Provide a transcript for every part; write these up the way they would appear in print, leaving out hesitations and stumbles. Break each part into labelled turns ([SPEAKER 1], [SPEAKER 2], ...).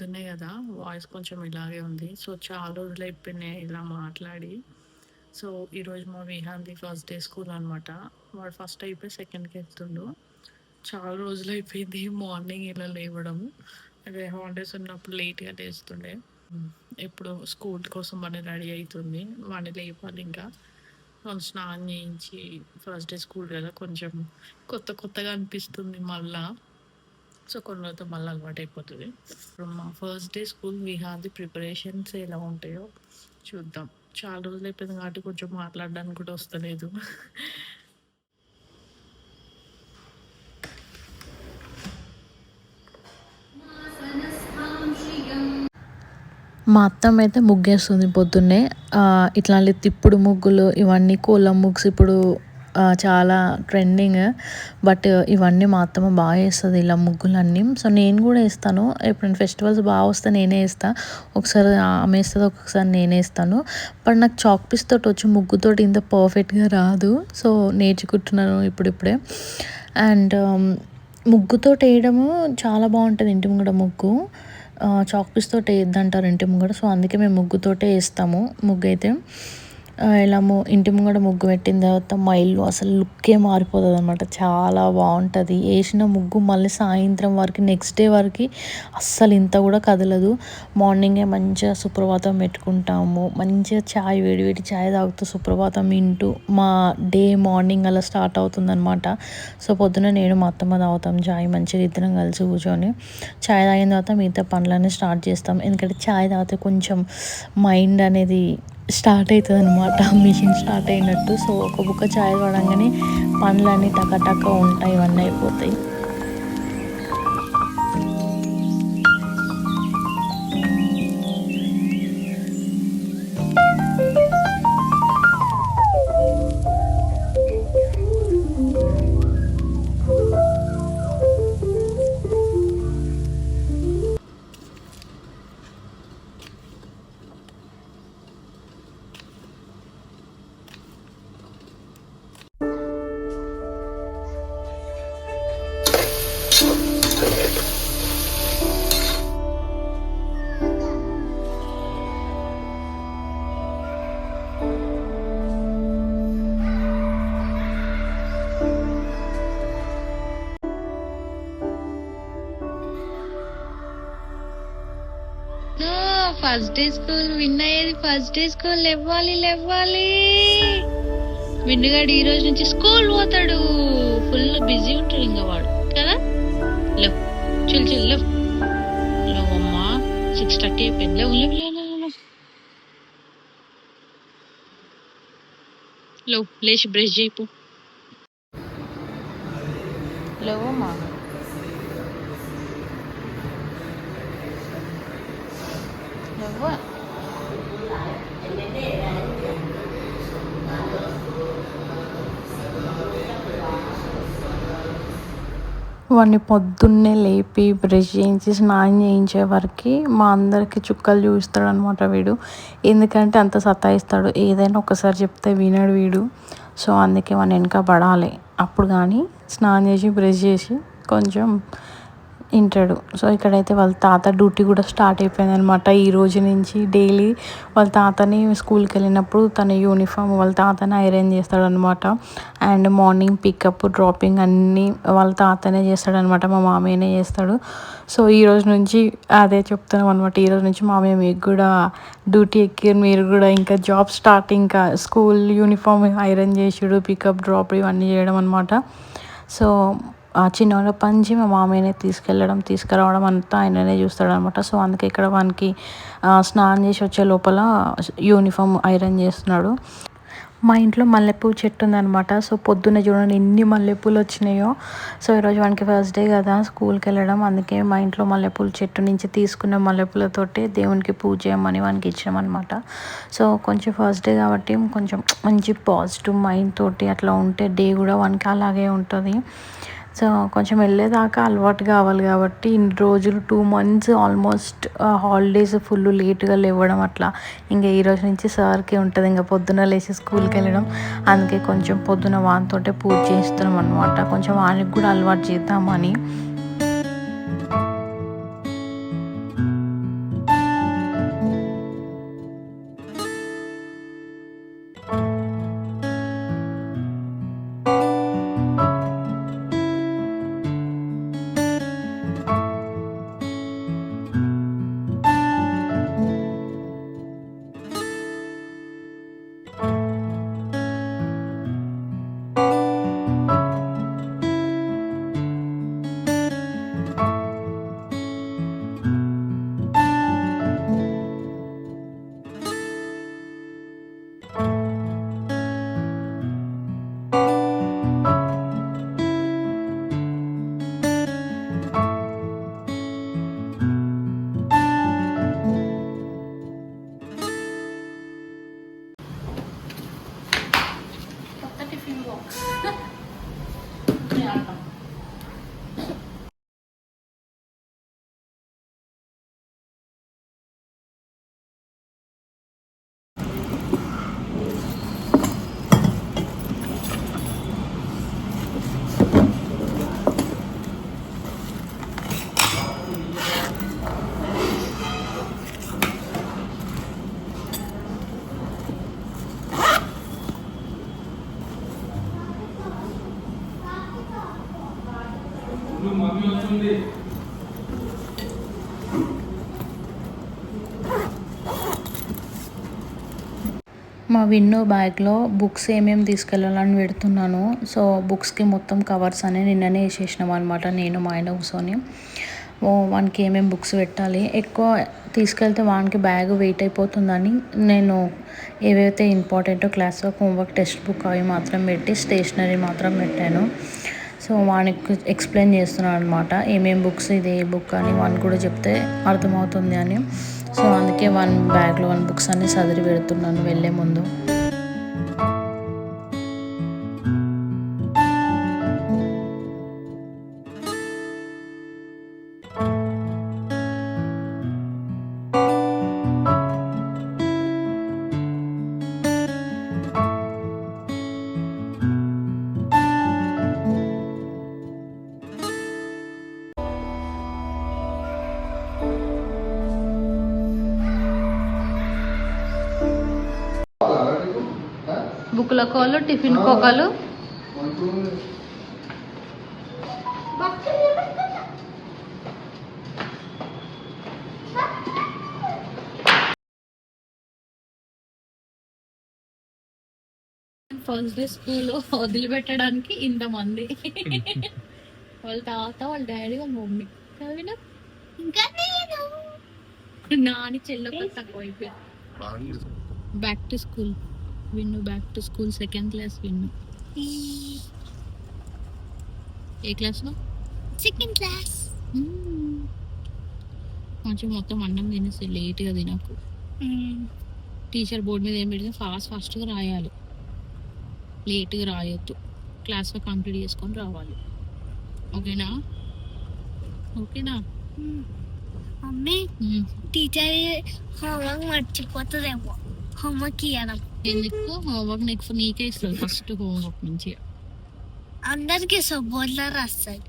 [SPEAKER 1] పొద్దున్నే గదా! వాయిస్ కొంచెం ఇలాగే ఉంది. సో, చాలా రోజులైపోయినాయి ఇలా మాట్లాడి. సో, ఈరోజు మా విహాన్‌ది ఫస్ట్ డే స్కూల్ అనమాట. వాడు ఫస్ట్ అయిపోయి సెకండ్‌కెళ్తుండు. చాలా రోజులైపోయింది మార్నింగ్ ఇలా లేవడం. అదే హాలిడేస్ ఉన్నప్పుడు లేట్‌గా లేస్తుండే. హ్మ్. ఇప్పుడు స్కూల్ కోసం వాడిని రెడీ అయితుంది. వాడిని లేపాలింకా. వాడిని స్నానం చేయించి ఫస్ట్ డే స్కూల్ గదా! కొంచెం కొత్తగా అనిపిస్తుంది మళ్ళా. సో, కొన్ని రోజులతో మళ్ళీ అలవాటయిపోతది. ఇప్పుడు మా ఫస్ట్ డే స్కూల్ విహాన్‌ది ప్రిపరేషన్స్ ఎలా ఉంటాయో చూద్దాం. చాలా రోజులయిపోయింది కాబట్టి కొంచెం మాట్లాడడానికి కూడా వస్తలేదు.
[SPEAKER 2] మా అత్తమ్మ అయితే ముగ్గేస్తుంది పొద్దున్నే. ఇట్లాంటి తిప్పుడు ముగ్గులు ఇవన్నీ కోలం ముగ్స్ ఇప్పుడు చాలా ట్రెండింగ్. బట్ ఇవన్నీ మా అత్తమ్మ బాగా వేస్తుంది ఇలా ముగ్గులన్నీ. సో నేను కూడా వేస్తాను. ఎప్పుడైనా ఫెస్టివల్స్ బాగా వస్తే నేనే వేస్తా. ఒకసారి ఆమె వేస్తుంది, ఒక్కొక్కసారి నేనే వేస్తాను. బట్ నాకు చాక్ పీస్ తోటి వచ్చి ముగ్గుతోటి ఇంత పర్ఫెక్ట్గా రాదు. సో నేర్చుకుంటున్నాను ఇప్పుడిప్పుడే. అండ్ ముగ్గుతోటి వేయడము చాలా బాగుంటుంది. ఇంటి ముంగట ముగ్గు చాక్ పీస్ తోటి వేయొద్దంటారు ఇంటి ముంగట. సో అందుకే మేము ముగ్గుతోటే వేస్తాము. ముగ్గు అయితే ఇలా ఇంటి ముంగట ముగ్గు పెట్టిన తర్వాత మా ఇల్లు అసలు లుక్కే మారిపోతుంది అనమాట. చాలా బాగుంటుంది. వేసిన ముగ్గు మళ్ళీ సాయంత్రం వరకు నెక్స్ట్ డే వరకు అస్సలు ఇంత కూడా కదలదు. మార్నింగే మంచిగా సుప్రభాతం పెట్టుకుంటాము. మంచిగా చాయ్ వేడి చాయ్ తాగుతూ సుప్రభాతం వింటూ మా డే మార్నింగ్ అలా స్టార్ట్ అవుతుందన్నమాట. సో పొద్దున నేను మా అత్తమ్మ తాగుతాం చాయ్. మంచిగా ఇద్దరం కలిసి కూర్చొని చాయ్ తాగిన తర్వాత మిగతా పనులన్నీ స్టార్ట్ చేస్తాం. ఎందుకంటే చాయ్ తాగితే కొంచెం మైండ్ అనేది స్టార్ట్ అవుతుంది అనమాట. మిషన్ స్టార్ట్ అయినట్టు. సో ఒక బుక్క చాయ్ పడంగానే పనులన్నీ టక ఉంటాయి, ఇవన్నీ అయిపోతాయి.
[SPEAKER 3] ఫస్ట్ డే స్కూల్ విన్ అయ్యేది. ఫస్ట్ డే స్కూల్ లేవ్వాలి. విన్నుగాడు ఈ రోజు నుంచి స్కూల్ పోతాడు. ఫుల్ బిజీ ఉంటాడు ఇంకా వాడు కదా. లేవ్ చిల్ లేవ్ అమ్మా. 6:30 అయిపోయింది. లేవ్ లేచి బ్రష్ చేయిపు. లేవమ్మా.
[SPEAKER 2] వాడిని పొద్దున్నే లేపి బ్రష్ చేయించి స్నానం చేయించే వరకు మా అందరికి చుక్కలు చూపిస్తాడు అనమాట వీడు. ఎందుకంటే అంత సతాయిస్తాడు. ఏదైనా ఒకసారి చెప్తే వినడు వీడు. సో అందుకే వాడిని వెనక పడాలి. అప్పుడు కానీ స్నానం చేసి బ్రష్ చేసి కొంచెం వింటాడు. సో ఇక్కడైతే వాళ్ళ తాత డ్యూటీ కూడా స్టార్ట్ అయిపోయింది అనమాట. ఈ రోజు నుంచి డైలీ వాళ్ళ తాతని స్కూల్కి వెళ్ళినప్పుడు తన యూనిఫామ్ వాళ్ళ తాతని ఐరన్ చేస్తాడనమాట. అండ్ మార్నింగ్ పికప్ డ్రాపింగ్ అన్నీ వాళ్ళ తాతనే చేస్తాడనమాట. మా మామయ్యనే చేస్తాడు. సో ఈ రోజు నుంచి అదే చెప్తున్నాం అనమాట. ఈరోజు నుంచి మామయ్య మీకు కూడా డ్యూటీ ఎక్కి మీరు కూడా ఇంకా జాబ్ స్టార్ట్, ఇంకా స్కూల్ యూనిఫామ్ ఐరన్ చేసుడు, పికప్ డ్రాప్ ఇవన్నీ చేయడం అనమాట. సో చిన్నోళ్ళ పంచి మా మామయ్యనే తీసుకురావడం అంతా ఆయననే చూస్తాడనమాట. సో అందుకే ఇక్కడ వానికి స్నానం చేసి వచ్చే లోపల యూనిఫామ్ ఐరన్ చేస్తున్నాడు. మా ఇంట్లో మల్లెపూ చెట్టు ఉందనమాట. సో పొద్దున్న చూడండి ఎన్ని మల్లెపూలు వచ్చినాయో. సో ఈరోజు వానికి ఫస్ట్ డే కదా స్కూల్కి వెళ్ళడం. అందుకే మా ఇంట్లో మల్లెపూల చెట్టు నుంచి తీసుకున్న మల్లెపూలతోటి దేవునికి పూజ చేయమని వానికి ఇచ్చామన్నమాట. సో కొంచెం ఫస్ట్ డే కాబట్టి కొంచెం మంచి పాజిటివ్ మైండ్ తోటి అట్లా ఉంటే డే కూడా వానికి అలాగే ఉంటుంది. సో కొంచెం వెళ్ళేదాకా అలవాటు కావాలి కాబట్టి ఇన్ని రోజులు 2 months ఆల్మోస్ట్ హాలిడేస్ ఫుల్ లేట్గా లేవడం అట్లా. ఇంకా ఈరోజు నుంచి సార్కి ఉంటుంది ఇంకా పొద్దున లేచి స్కూల్కి వెళ్ళడం. అందుకే కొంచెం పొద్దున వానితోటే పూజ చేస్తున్నాం అనమాట. కొంచెం వానికి కూడా అలవాటు చేద్దామని. మా విన్నో బ్యాగ్లో బుక్స్ ఏమేమి తీసుకెళ్ళాలని పెడుతున్నాను. సో బుక్స్కి మొత్తం కవర్స్ అని నిన్ననే వేసేసినాం అనమాట, నేను మా ఆయన కూర్చొని. వానికి ఏమేమి బుక్స్ పెట్టాలి, ఎక్కువ తీసుకెళ్తే వానికి బ్యాగ్ వెయిట్ అయిపోతుందని నేను ఏవైతే ఇంపార్టెంటో class work, homework, text book అవి మాత్రం పెట్టి స్టేషనరీ మాత్రం పెట్టాను. సో వానికి ఎక్స్ప్లెయిన్ చేస్తున్నాను అనమాట, ఏమేమి బుక్స్, ఇది ఏ బుక్ అని వానికి కూడా చెప్తే అర్థమవుతుంది అని. సో అందుకే బ్యాగ్లో బుక్స్ అన్నీ సదిరి పెడుతున్నాను వెళ్ళే ముందు. బుక్ల కోళ్ళు, టిఫిన్ కోకలు,
[SPEAKER 1] ఫస్ట్ డే స్కూల్ వదిలిపెట్టడానికి ఇంతమంది. వాళ్ళ తాత, వాళ్ళ డాడీ, వాళ్ళ మమ్మీ, చదివిన ఇంకా నేను నాని చెల్లె తక్కువ అయిపోయింది. Back to school Vinnu, back to school second class Vinnu. ఏ క్లాస్లో? Second class. కొంచెం మొత్తం అన్నం తినేసి లేట్గా తినకు. టీచర్ బోర్డు మీద ఏం పెడితే ఫాస్ట్గా రాయాలి, లేట్గా రాయొద్దు. క్లాస్లో కంప్లీట్ చేసుకొని రావాలి. ఓకేనా? ఓకేనా
[SPEAKER 4] మమ్మీ? టీచర్ హోంవర్క్ మర్చిపోతుందేమో, హోంవర్క్ ఇవ్వడం.
[SPEAKER 1] ఎందుకు హోంవర్క్ నీకే ఇస్తుంది ఫస్ట్ హోంవర్క్ నుంచి.
[SPEAKER 4] అందరికి బోర్డులో రాస్తాడు.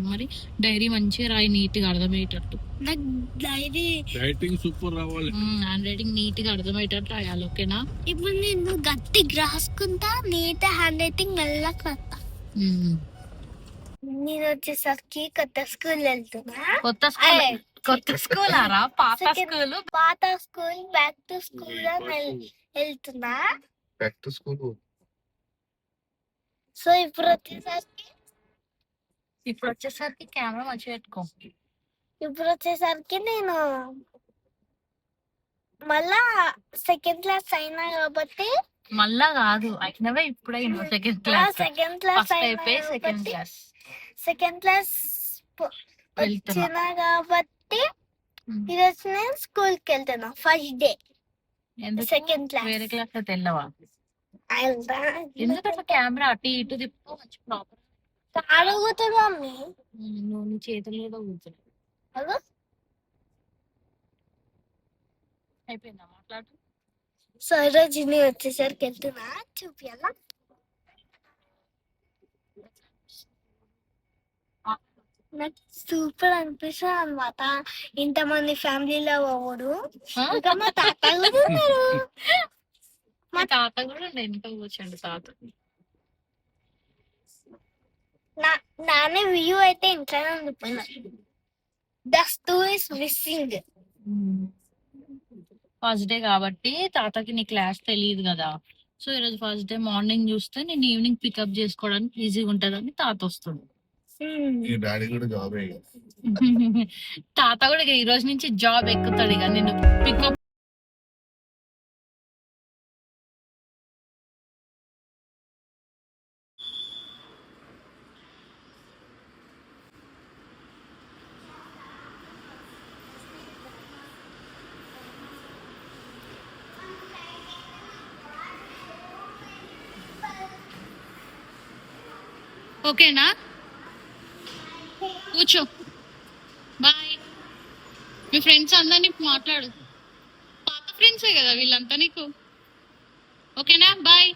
[SPEAKER 1] మరి డైరీ మంచిగా రాయి, నీట్గా అర్థమయ్యేటట్టు.
[SPEAKER 4] నాకు డైరీ
[SPEAKER 5] రైటింగ్ సూపర్ రావాలి,
[SPEAKER 1] హ్యాండ్ రైటింగ్ నీట్గా అర్థమయ్యేటట్టు రాయాలి. ఓకేనా?
[SPEAKER 4] ఇప్పుడు నేను గట్టిగా రాసుకుంటా, నీట్ హ్యాండ్ రైటింగ్ మెల్లగా రాస్తా. నేను వచ్చేసరికి కొత్త స్కూల్ వెళ్తున్నా.
[SPEAKER 1] కొత్త స్కూల్ ఆరా? పాత స్కూల్.
[SPEAKER 4] పాత స్కూల్ బ్యాక్ టు స్కూల్ వెళ్తున్నా.
[SPEAKER 5] Back to school.
[SPEAKER 4] సో ఇప్పుడు
[SPEAKER 1] వచ్చేసరికి కెమెరా మంచిగా పెట్టుకో.
[SPEAKER 4] ఇప్పుడు వచ్చేసరికి నేను మళ్ళా సెకండ్ క్లాస్ అయినా కాబట్టి.
[SPEAKER 1] మళ్ళా కాదు, అయినవే ఇప్పుడే second class.
[SPEAKER 4] Second class second class వచ్చిన కాబట్టి ఈరోజు నేను స్కూల్ కి వెళ్తున్నా ఫస్ట్ డే. Second class.
[SPEAKER 1] వేరే క్లాస్ అయితే వెళ్ళవా? ఎందుకంటే కెమెరా అటు ఇటు తిప్పు, మంచి ప్రాపర్
[SPEAKER 4] అడుగుతున్నా మమ్మీ.
[SPEAKER 1] నువ్వు నీ చేతులు కూడా కూర్చున్నావు. అయిపోయిందా మాట్లాడు?
[SPEAKER 4] సో ఈరోజు నేను వచ్చేసరికి వెళ్తున్నా, చూపియాలా? నాకు సూపర్ అనిపిస్తుంది అనమాట, ఇంతమంది ఫ్యామిలీలో పోవడు. ఇంకా మా తాత కూడా ఉన్నారు.
[SPEAKER 1] మా తాత కూడా ఎంత కూర్చోండి తాత.
[SPEAKER 4] నానే వ్యూ అయితే ఇంట్లోనే ఉండిపోయినా. The stool is missing.
[SPEAKER 1] First day కాబట్టి తాతకి నీ క్లాస్ తెలియదు కదా. సో ఈరోజు ఫస్ట్ డే మార్నింగ్ చూస్తే నేను ఈవినింగ్ పికప్ చేసుకోవడానికి ఈజీగా ఉంటుందని తాత వస్తుంది. తాత కూడా ఈ రోజు నుంచి జాబ్ ఎక్కుతాడు ఇక, నేను పికప్
[SPEAKER 3] ఓకేనా? కూర్చో. బాయ్. మీ ఫ్రెండ్స్ అందరినీ మాట్లాడు. పాత ఫ్రెండ్సే కదా వీళ్ళంతా నీకు. ఓకేనా? బాయ్.